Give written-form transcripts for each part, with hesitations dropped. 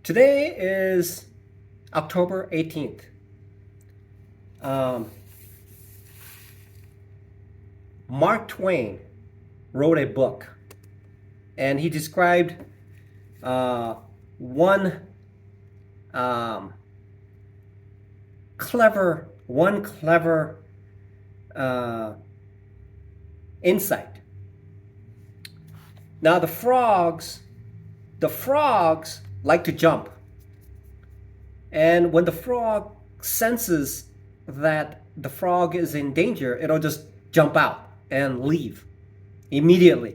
Today is October 18th. Um, Mark Twain wrote a book, and he described one um, clever uh, insight. Now the frogs like to jump, and when the frog senses that the frog is in danger, it'll just jump out and leave immediately.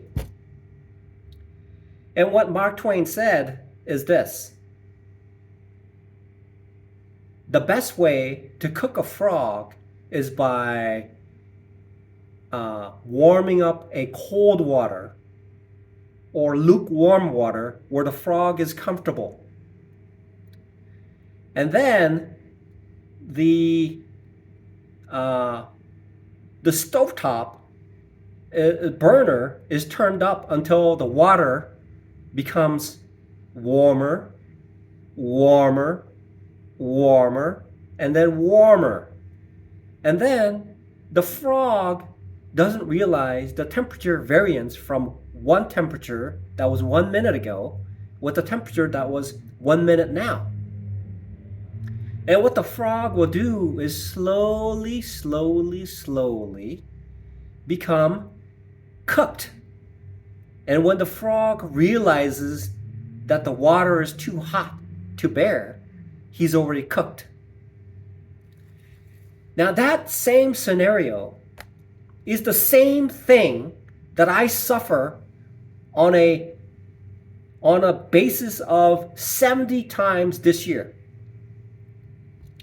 And what Mark Twain said is this: the best way to cook a frog is by warming up a cold water or lukewarm water where the frog is comfortable. And then the stovetop burner is turned up until the water becomes warmer, warmer, warmer, and then warmer. And then the frog doesn't realize the temperature variance from one temperature that was 1 minute ago with the temperature that was 1 minute now. And what the frog will do is slowly become cooked. And when the frog realizes that the water is too hot to bear, he's already cooked. Now that same scenario is the same thing that I suffer on a basis of 70 times this year.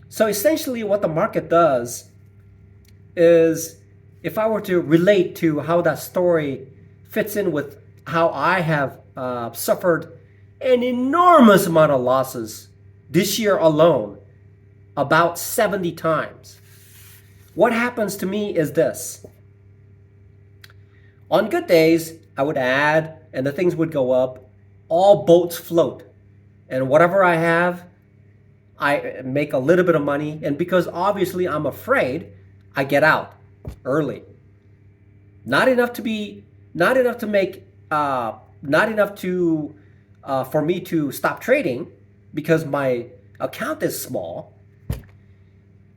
So essentially what the market does is, if I were to relate to how that story fits in with how I have suffered an enormous amount of losses this year alone, about 70 times. What happens to me is this. On good days, I would add and the things would go up. All boats float. And whatever I have, I make a little bit of money. And because obviously I'm afraid, I get out early. Not enough for me to stop trading because my account is small.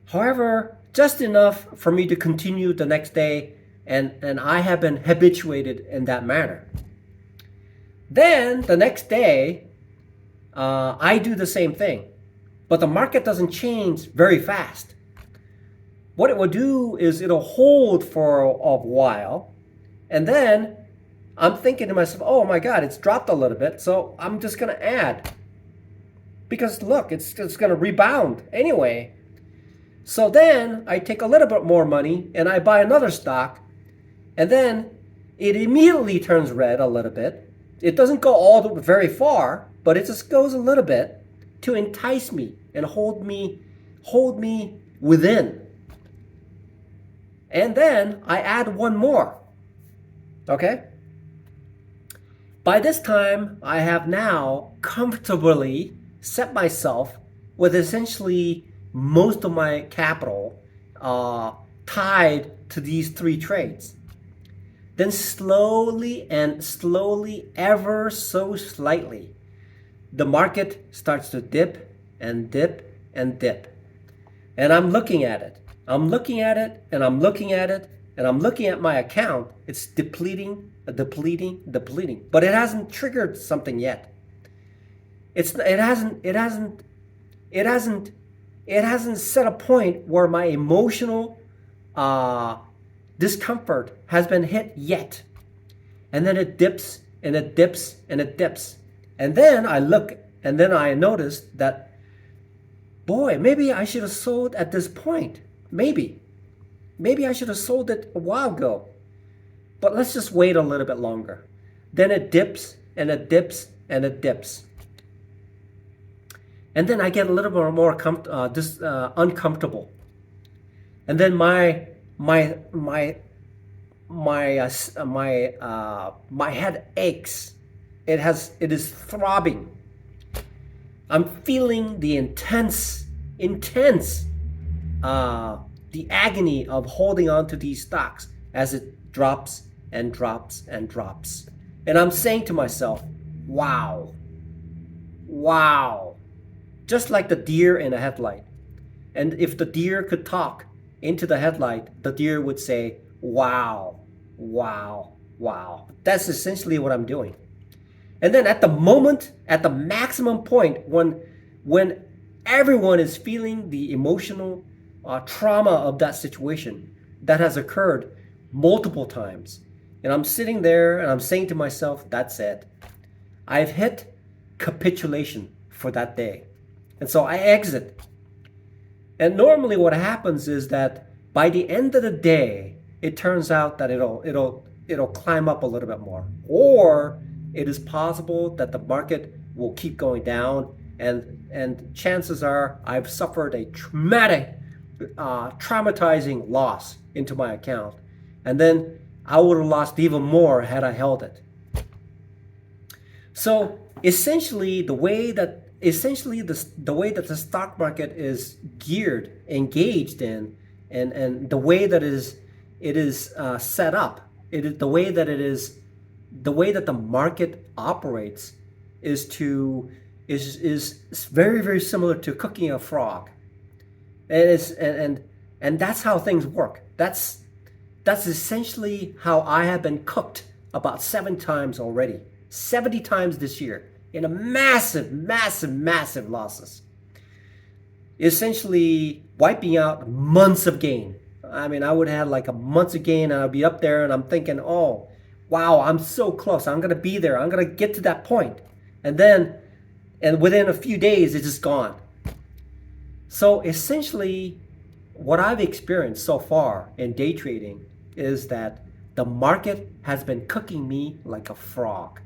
However, just enough for me to continue the next day, and I have been habituated in that manner. Then the next day, I do the same thing, but the market doesn't change very fast. What it will do is it'll hold for a while, and then I'm thinking to myself, oh my God, it's dropped a little bit, so I'm just going to add. Because look, it's going to rebound anyway. So then I take a little bit more money and I buy another stock, and then it immediately turns red a little bit. It doesn't go very far, but it just goes a little bit to entice me and hold me within. And then I add one more. Okay? By this time, I have now comfortably set myself with essentially most of my capital tied to these three trades. Then slowly, ever so slightly, the market starts to dip and dip and dip. And I'm looking at it. I'm looking at it, and I'm looking at it, and I'm looking at my account. It's depleting. But it hasn't triggered something yet. It hasn't set a point where my emotional discomfort has been hit yet. And then it dips and it dips and it dips. And then I look, and then I notice that, boy, maybe I should have sold at this point. Maybe I should have sold it a while ago. But let's just wait a little bit longer. Then it dips and it dips and it dips. And then I get a little bit more uncomfortable. And then my head aches. It is throbbing. I'm feeling the intense, uh, the agony of holding on to these stocks as it drops and drops and drops. And I'm saying to myself, wow, wow, just like the deer in a headlight. And if the deer could talk into the headlight, the deer would say, wow, wow, wow. That's essentially what I'm doing. And then at the moment, at the maximum point, when everyone is feeling the emotional trauma of that situation that has occurred multiple times, and I'm sitting there and I'm saying to myself, that's it. I've hit capitulation for that day. And so I exit. And normally what happens is that by the end of the day, it turns out that it'll climb up a little bit more. Or it is possible that the market will keep going down, and chances are I've suffered a traumatizing loss into my account, and then I would have lost even more had I held it. So essentially, the way that the stock market is geared, engaged in, and the way that it is set up, it is the way that the market operates is very very similar to cooking a frog, and and that's how things work. That's essentially how I have been cooked about 7 times already, 70 times this year, in a massive losses. Essentially wiping out months of gain. I mean, I would have like a months of gain and I'd be up there and I'm thinking, oh, wow, I'm so close. I'm going to be there. I'm going to get to that point. And within a few days, it's just gone. So essentially, what I've experienced so far in day trading is that the market has been cooking me like a frog.